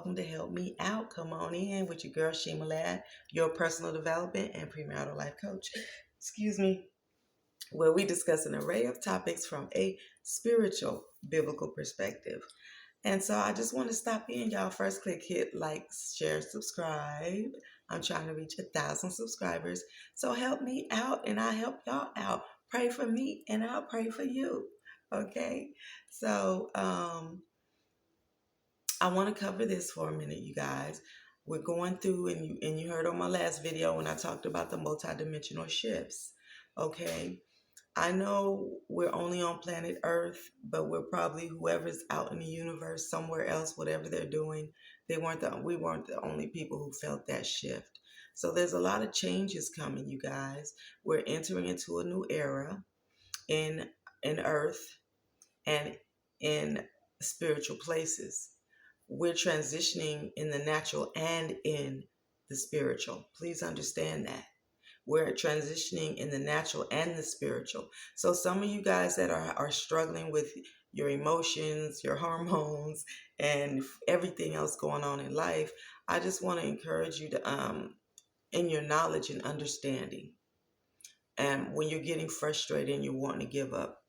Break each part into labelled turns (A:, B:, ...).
A: welcome to help me out. Come on in with your girl Shema Ladd, your personal development and premarital life coach. Excuse me, where we discuss an array of topics from a spiritual biblical perspective. And so I just want to stop in, y'all. First, hit like, share, subscribe. I'm trying to reach 1,000 subscribers. So help me out and I'll help y'all out. Pray for me and I'll pray for you. Okay. So I want to cover this for a minute, you guys. We're going through, and you heard on my last video when I talked about the multidimensional shifts. Okay. I know we're only on planet Earth, but we're probably whoever's out in the universe, somewhere else, whatever they're doing. We weren't the only people who felt that shift. So there's a lot of changes coming, you guys. We're entering into a new era in Earth and in spiritual places. We're transitioning in the natural and in the spiritual. Please understand that. We're transitioning in the natural and the spiritual. So some of you guys that are struggling with your emotions, your hormones, and everything else going on in life, I just want to encourage you to, in your knowledge and understanding, and when you're getting frustrated and you're wanting to give up,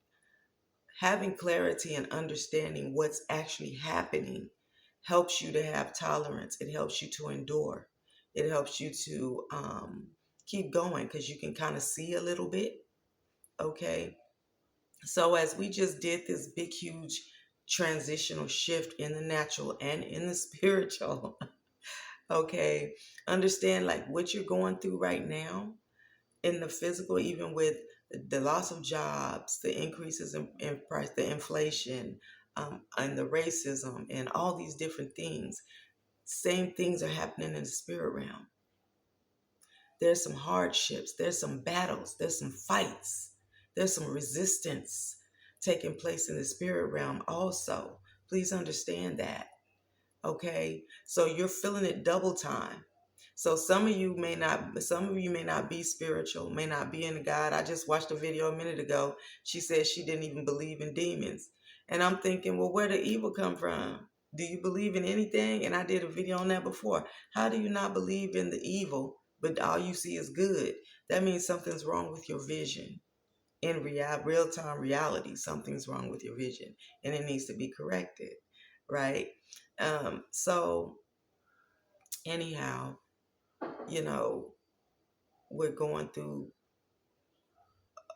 A: having clarity and understanding what's actually happening helps you to have tolerance. It helps you to endure. It helps you to keep going because you can kind of see a little bit. Okay. So as we just did this big, huge transitional shift in the natural and in the spiritual, okay, understand like what you're going through right now in the physical, even with the loss of jobs, the increases in price, the inflation, and the racism, and all these different things. Same things are happening in the spirit realm. There's some hardships, there's some battles, there's some fights, there's some resistance taking place in the spirit realm also. Please understand that. Okay, so you're feeling it double time. So some of you may not be spiritual, may not be into God. I just watched a video a minute ago. She said she didn't even believe in demons. And I'm thinking, well, where did evil come from? Do you believe in anything? And I did a video on that before. How do you not believe in the evil, but all you see is good? That means something's wrong with your vision. In real-time reality, something's wrong with your vision and it needs to be corrected, right? So anyhow, we're going through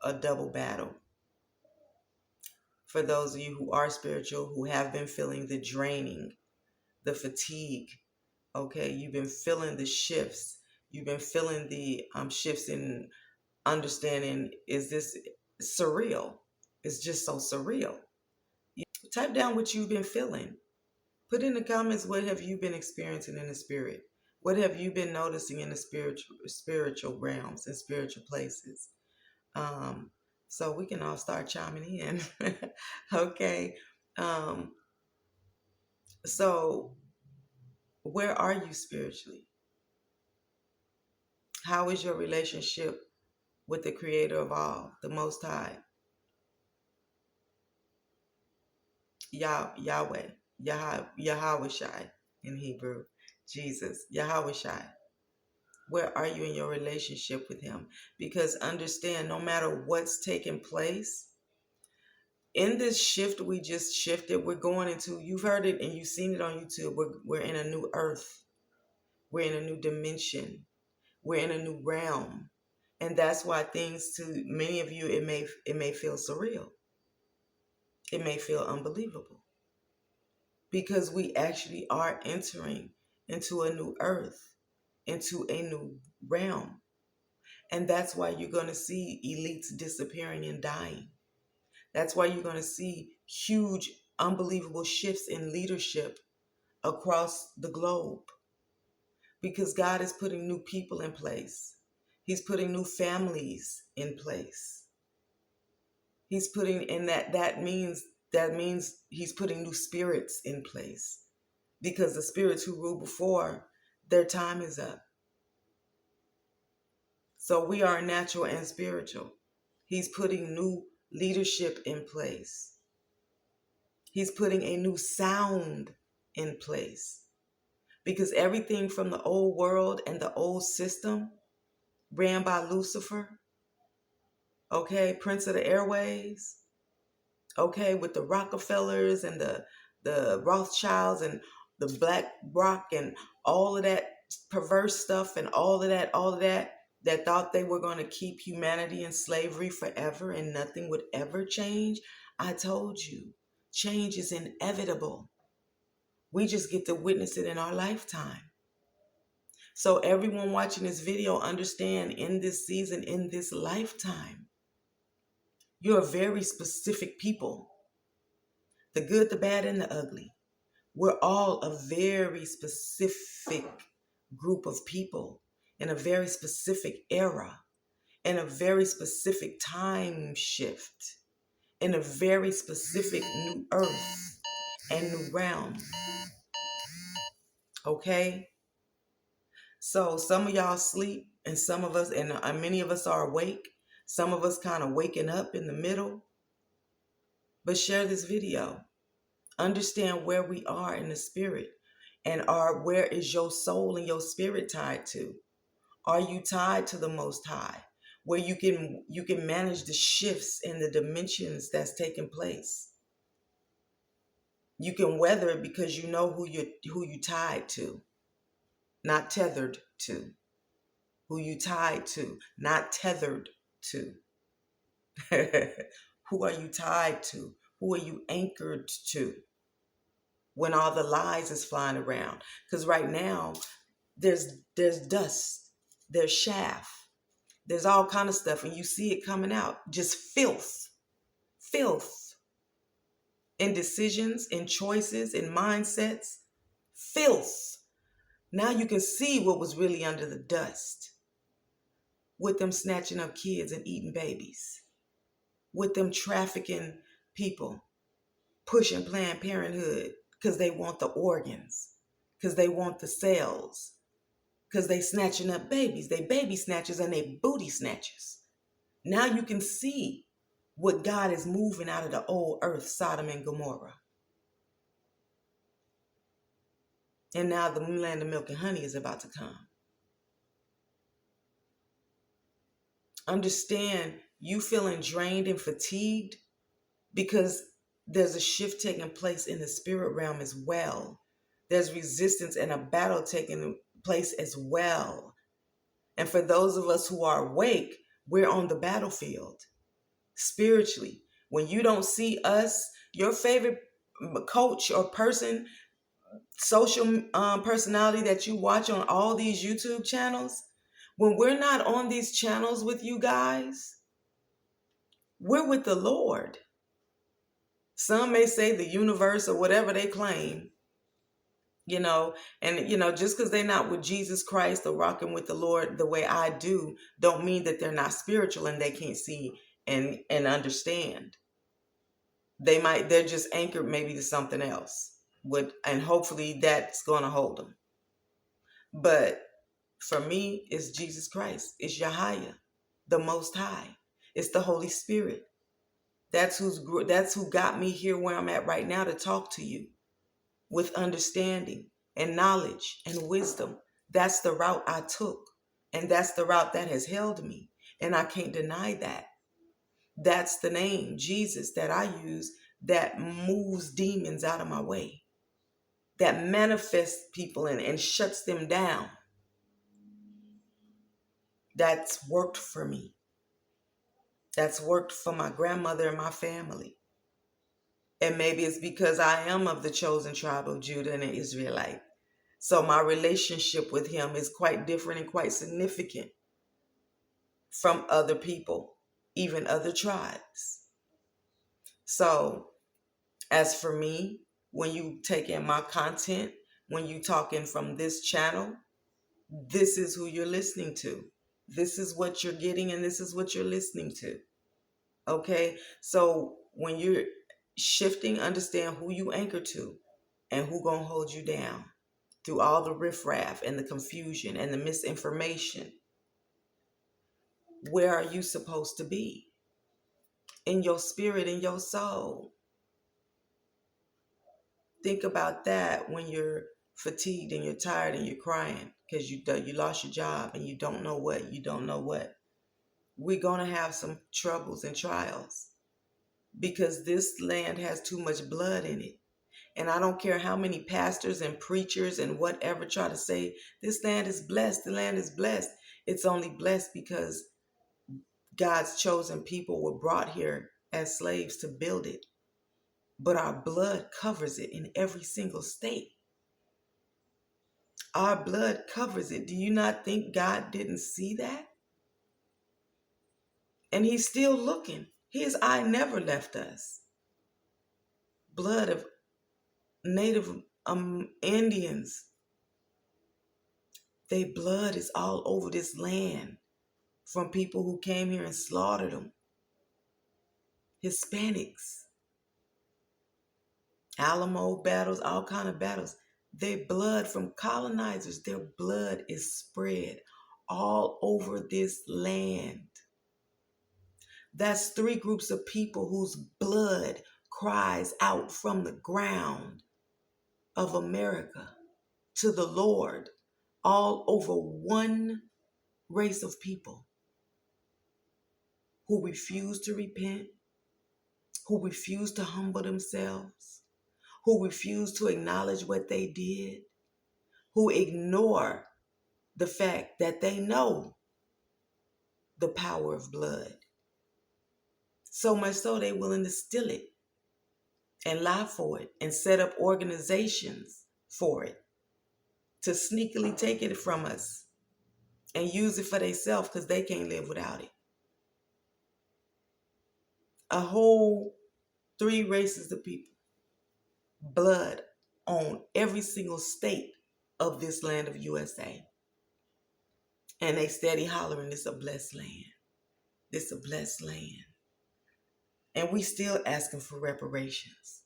A: a double battle. For those of you who are spiritual, who have been feeling the draining, the fatigue, okay, you've been feeling the shifts. You've been feeling the shifts in understanding. Is this surreal? It's just so surreal. Type down what you've been feeling. Put in the comments, what have you been experiencing in the spirit? What have you been noticing in the spiritual realms and spiritual places? So we can all start chiming in. Okay. So where are you spiritually? How is your relationship with the creator of all, the Most High? Yahweh, Yahweh Shai in Hebrew, Jesus, Yahweh Shai. Where are you in your relationship with him? Because understand, no matter what's taking place, in this shift we just shifted, we're going into, you've heard it and you've seen it on YouTube, we're in a new earth. We're in a new dimension. We're in a new realm. And that's why things, to many of you, it may feel surreal. It may feel unbelievable. Because we actually are entering into a new earth, into a new realm. And that's why you're going to see elites disappearing and dying. That's why you're going to see huge, unbelievable shifts in leadership across the globe. Because God is putting new people in place. He's putting new families in place. He's putting in that means he's putting new spirits in place. Because the spirits who ruled before, their time is up. So we are natural and spiritual. He's putting new leadership in place. He's putting a new sound in place. because everything from the old world and the old system ran by Lucifer, okay, Prince of the Airways, okay, with the Rockefellers and the Rothschilds and the Black Rock and all of that perverse stuff and all of that thought they were going to keep humanity in slavery forever and nothing would ever change. I told you, change is inevitable. We just get to witness it in our lifetime. So everyone watching this video, understand, in this season, in this lifetime, you're a very specific people. The good, the bad, and the ugly. We're all a very specific group of people in a very specific era, in a very specific time shift, in a very specific new earth and new realm. Okay? So some of y'all sleep and some of us, and many of us are awake. Some of us kind of waking up in the middle. But share this video. Understand where we are in the spirit, and where is your soul and your spirit tied to? Are you tied to the Most High, where you can manage the shifts in the dimensions that's taking place? You can weather it because you know who you tied to, not tethered to. Who you tied to, not tethered to. Who are you tied to? Who are you anchored to? When all the lies is flying around, because right now there's dust, there's chaff, there's all kind of stuff, and you see it coming out, just filth in decisions, in choices, in mindsets, filth. Now you can see what was really under the dust, with them snatching up kids and eating babies, with them trafficking people, pushing Planned Parenthood because they want the organs, because they want the cells, because they snatching up babies. They baby snatchers and they booty snatchers. Now you can see what God is moving out of the old earth, Sodom and Gomorrah. And now the land of milk and honey is about to come. Understand, you feeling drained and fatigued because there's a shift taking place in the spirit realm as well. There's resistance and a battle taking place as well. And for those of us who are awake, we're on the battlefield spiritually. When you don't see us, your favorite coach or person, social personality that you watch on all these YouTube channels, when we're not on these channels with you guys, we're with the Lord. Some may say the universe or whatever they claim, and just because they're not with Jesus Christ or rocking with the Lord the way I do, don't mean that they're not spiritual and they can't see and understand. They're just anchored maybe to something else, and hopefully that's going to hold them. But for me, it's Jesus Christ. It's Yahweh, the Most High. It's the Holy Spirit. That's who got me here where I'm at right now to talk to you with understanding and knowledge and wisdom. That's the route I took, and that's the route that has held me, and I can't deny that. That's the name, Jesus, that I use, that moves demons out of my way, that manifests people and shuts them down. That's worked for me. That's worked for my grandmother and my family. And maybe it's because I am of the chosen tribe of Judah and an Israelite. So my relationship with him is quite different and quite significant from other people, even other tribes. So as for me, when you take in my content, when you talking from this channel, this is who you're listening to. This is what you're getting, and this is what you're listening to. Okay? So when you're shifting, understand who you anchor to and who gonna hold you down through all the riffraff and the confusion and the misinformation. Where are you supposed to be? In your spirit, in your soul. Think about that when you're fatigued and you're tired and you're crying because you lost your job and you don't know what. We're going to have some troubles and trials because this land has too much blood in it. And I don't care how many pastors and preachers and whatever try to say this land is blessed, the land is blessed. It's only blessed because God's chosen people were brought here as slaves to build it. But our blood covers it in every single state. Our blood covers it. Do you not think God didn't see that? And he's still looking. His eye never left us. Blood of Native Indians. Their blood is all over this land from people who came here and slaughtered them. Hispanics. Alamo battles, all kind of battles. Their blood from colonizers, their blood is spread all over this land. That's three groups of people whose blood cries out from the ground of America to the Lord, all over one race of people who refuse to repent, who refuse to humble themselves, who refuse to acknowledge what they did, who ignore the fact that they know the power of blood. So much so they're willing to steal it and lie for it and set up organizations for it to sneakily take it from us and use it for themselves because they can't live without it. A whole three races of people, blood on every single state of this land of USA. And they steady hollering, this a blessed land. This a blessed land. And we still asking for reparations.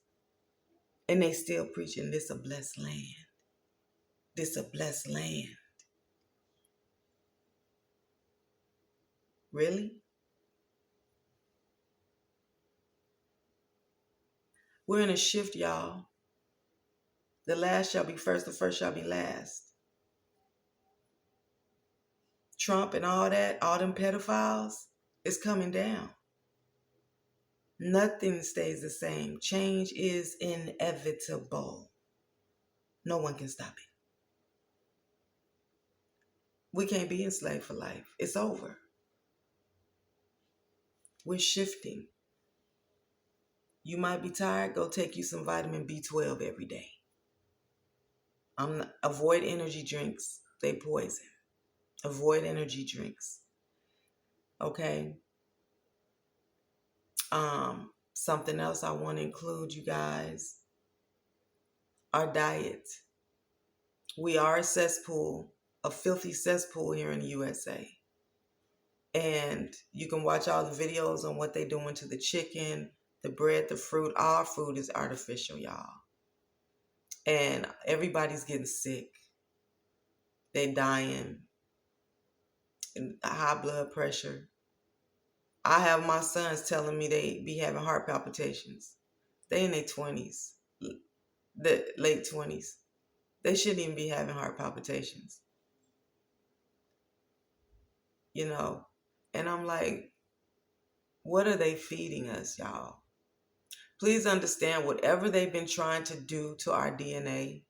A: And they still preaching, this a blessed land. This a blessed land. Really? We're in a shift, y'all. The last shall be first, the first shall be last. Trump and all that, all them pedophiles, is coming down. Nothing stays the same. Change is inevitable. No one can stop it. We can't be enslaved for life. It's over. We're shifting. You might be tired. Go take you some vitamin B12 every day. Avoid energy drinks. They poison. Avoid energy drinks. Okay. Something else I want to include, you guys. Our diet. We are a cesspool, a filthy cesspool here in the USA. And you can watch all the videos on what they're doing to the chicken, the bread, the fruit. All food is artificial, y'all. And everybody's getting sick. They dying. And high blood pressure. I have my sons telling me they be having heart palpitations. They in their 20s, the late 20s. They shouldn't even be having heart palpitations. You know? And I'm like, what are they feeding us, y'all? Please understand, whatever they've been trying to do to our DNA,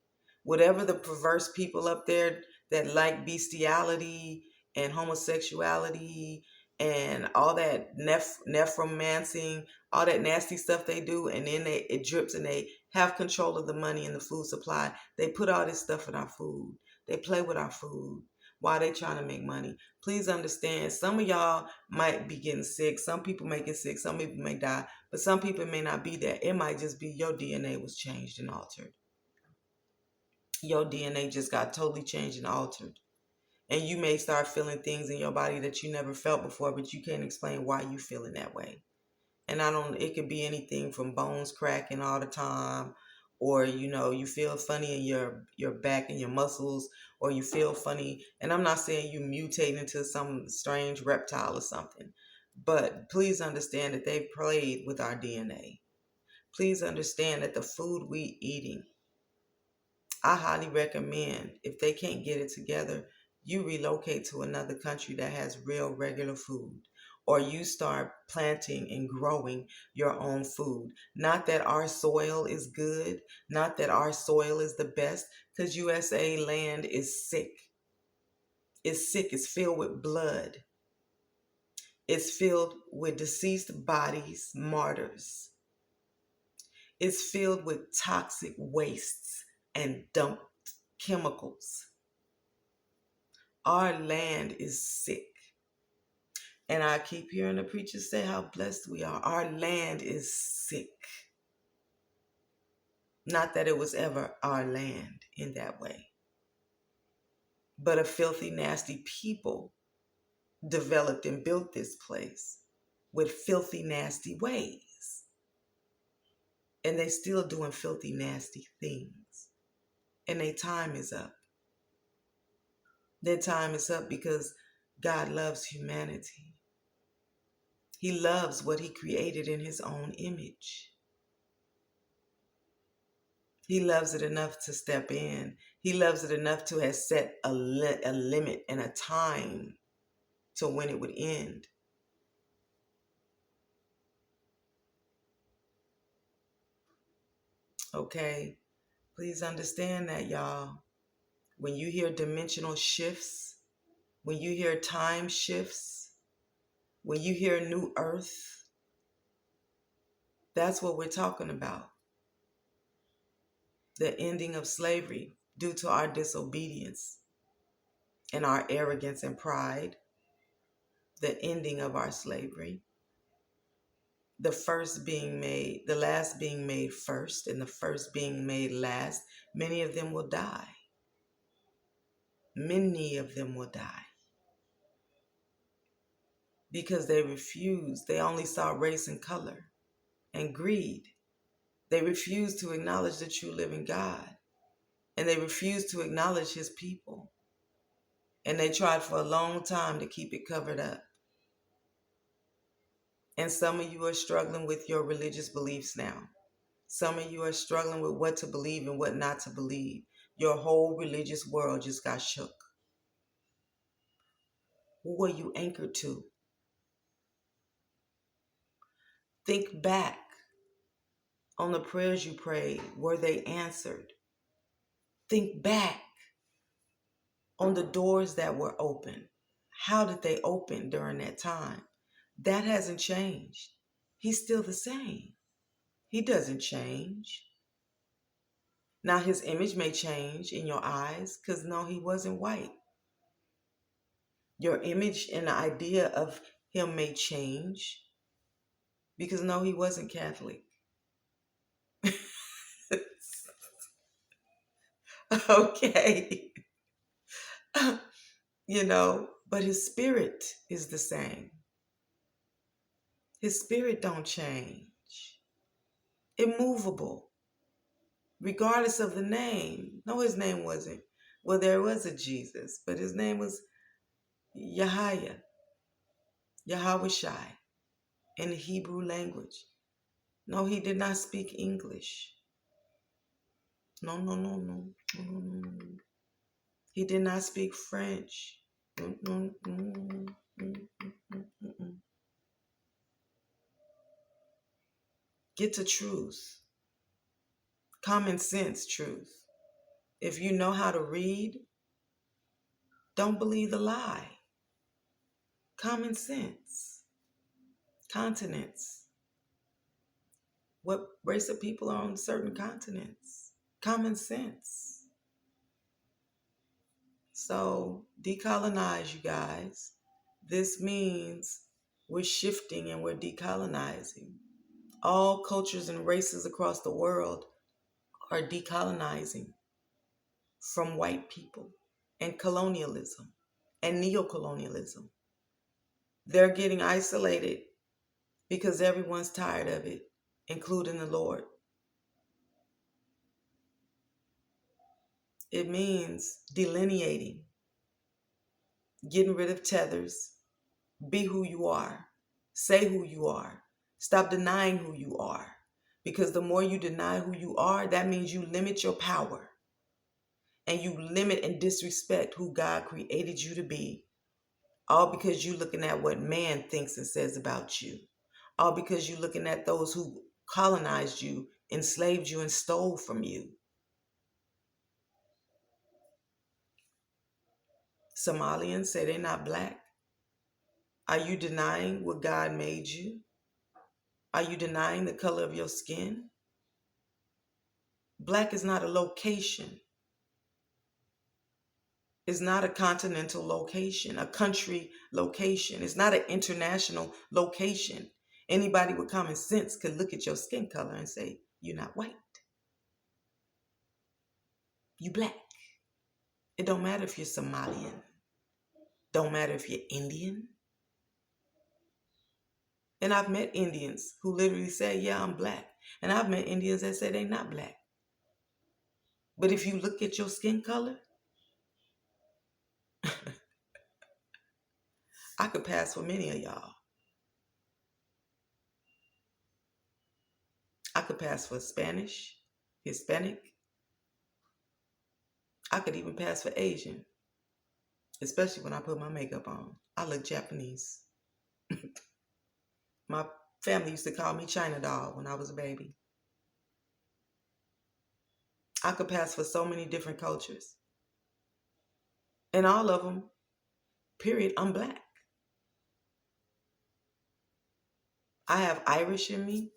A: whatever the perverse people up there that like bestiality and homosexuality and all that nephromancing, all that nasty stuff they do, and then it drips and they have control of the money and the food supply. They put all this stuff in our food. They play with our food while they trying to make money. Please understand, some of y'all might be getting sick. Some people may get sick. Some people may die. But some people may not be that. It might just be your DNA was changed and altered. Your DNA just got totally changed and altered. And you may start feeling things in your body that you never felt before, but you can't explain why you feeling that way. And it could be anything from bones cracking all the time, or, you feel funny in your back and your muscles, or you feel funny. And I'm not saying you mutate into some strange reptile or something, but please understand that they've played with our DNA. Please understand that the food we eating, I highly recommend, if they can't get it together, you relocate to another country that has real regular food, or you start planting and growing your own food. Not that our soil is good, not that our soil is the best, because USA land is sick. It's sick, it's filled with blood. It's filled with deceased bodies, martyrs. It's filled with toxic wastes and dumped chemicals. Our land is sick. And I keep hearing the preachers say how blessed we are. Our land is sick. Not that it was ever our land in that way, but a filthy, nasty people developed and built this place with filthy, nasty ways. And they still doing filthy, nasty things. And their time is up. Their time is up because God loves humanity. He loves what he created in his own image. He loves it enough to step in. He loves it enough to have set a limit and a time to when it would end. Okay? Please understand that, y'all. When you hear dimensional shifts, when you hear time shifts, when you hear new earth, that's what we're talking about. The ending of slavery due to our disobedience and our arrogance and pride. The ending of our slavery. The first being made, the last being made first, and the first being made last. Many of them will die. Many of them will die. Because they refused. They only saw race and color and greed. They refused to acknowledge the true living God. And they refused to acknowledge his people. And they tried for a long time to keep it covered up. And some of you are struggling with your religious beliefs now. Some of you are struggling with what to believe and what not to believe. Your whole religious world just got shook. Who are you anchored to? Think back on the prayers you prayed. Were they answered? Think back on the doors that were open. How did they open during that time? That hasn't changed. He's still the same. He doesn't change. Now his image may change in your eyes because no, he wasn't white. Your image and the idea of him may change because no, he wasn't Catholic. Okay. But his spirit is the same. His spirit don't change. Immovable. Regardless of the name. No, his name wasn't. Well, there was a Jesus, but his name was Yahweh Shai in the Hebrew language. No, he did not speak English. No, no, no, no, no, no, no. He did not speak French. Get to truth. Common sense truth. If you know how to read, don't believe the lie. Common sense. Continents. What race of people are on certain continents? Common sense. So decolonize, you guys. This means we're shifting and we're decolonizing. All cultures and races across the world are decolonizing from white people and colonialism and neocolonialism. They're getting isolated because everyone's tired of it, including the Lord. It means delineating, getting rid of tethers, be who you are, say who you are, stop denying who you are. Because the more you deny who you are, that means you limit your power. and you limit and disrespect who God created you to be, all because you're looking at what man thinks and says about you, all because you're looking at those who colonized you, enslaved you, and stole from you. Somalians say they're not black. Are you denying what God made you? Are you denying the color of your skin? Black is not a location. It's not a continental location, a country location. It's not an international location. Anybody with common sense could look at your skin color and say, you're not white. You black. It don't matter if you're Somalian. Don't matter if you're Indian. And I've met Indians who literally say, yeah, I'm black. And I've met Indians that say they're not black. But if you look at your skin color, I could pass for many of y'all. I could pass for Spanish, Hispanic. I could even pass for Asian, especially when I put my makeup on. I look Japanese. My family used to call me China doll when I was a baby. I could pass for so many different cultures. And all of them, period, I'm black. I have Irish in me,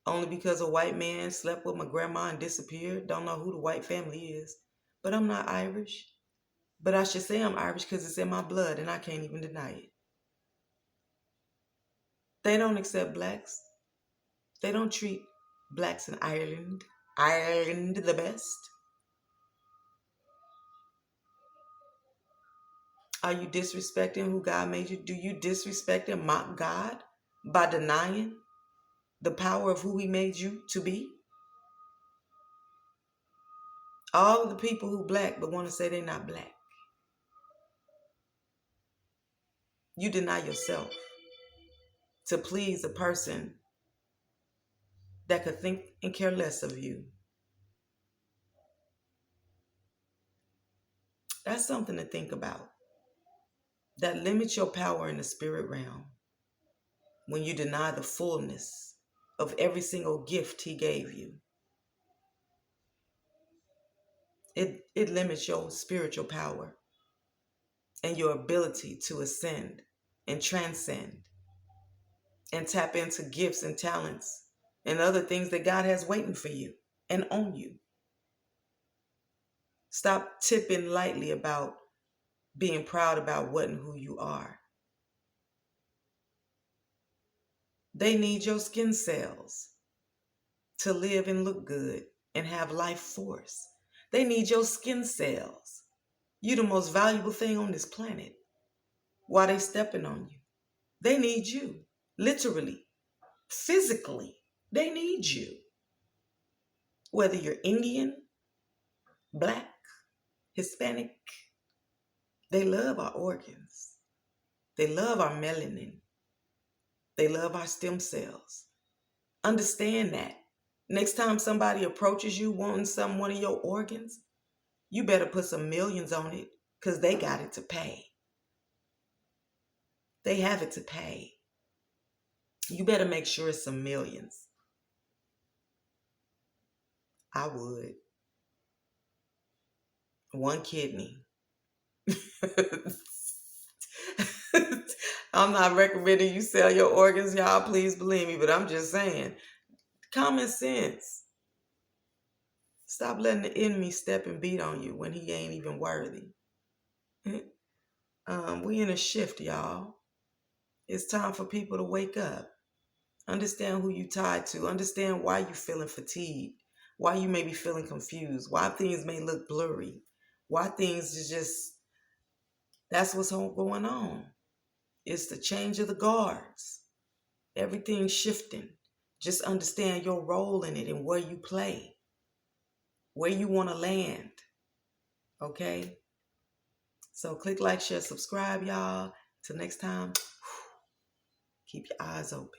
A: only because a white man slept with my grandma and disappeared. Don't know who the white family is. But I'm not Irish. But I should say I'm Irish because it's in my blood and I can't even deny it. They don't accept blacks. They don't treat blacks in Ireland the best. Are you disrespecting who God made you? Do you disrespect and mock God by denying the power of who he made you to be? All of the people who black but want to say they're not black. You deny yourself to please a person that could think and care less of you. That's something to think about. That limits your power in the spirit realm when you deny the fullness of every single gift he gave you. It limits your spiritual power and your ability to ascend and transcend and tap into gifts and talents and other things that God has waiting for you and on you. Stop tipping lightly about being proud about what and who you are. They need your skin cells to live and look good and have life force. They need your skin cells. You're the most valuable thing on this planet. Why they stepping on you? They need you. Literally. Physically. They need you. Whether you're Indian, black, Hispanic, they love our organs. They love our melanin. They love our stem cells. Understand that. Next time somebody approaches you wanting one of your organs, you better put some millions on it because they got it to pay. They have it to pay. You better make sure it's some millions. I would. One kidney. I'm not recommending you sell your organs, y'all. Please believe me, but I'm just saying. Common sense. Stop letting the enemy step and beat on you when he ain't even worthy. We in a shift, y'all. It's time for people to wake up. Understand who you tied to. Understand why you feeling fatigued. Why you may be feeling confused. Why things may look blurry. Why things is just, that's what's going on. It's the change of the guards. Everything's shifting. Just understand your role in it and where you play. Where you want to land. Okay? So click like, share, subscribe, y'all. Till next time, keep your eyes open.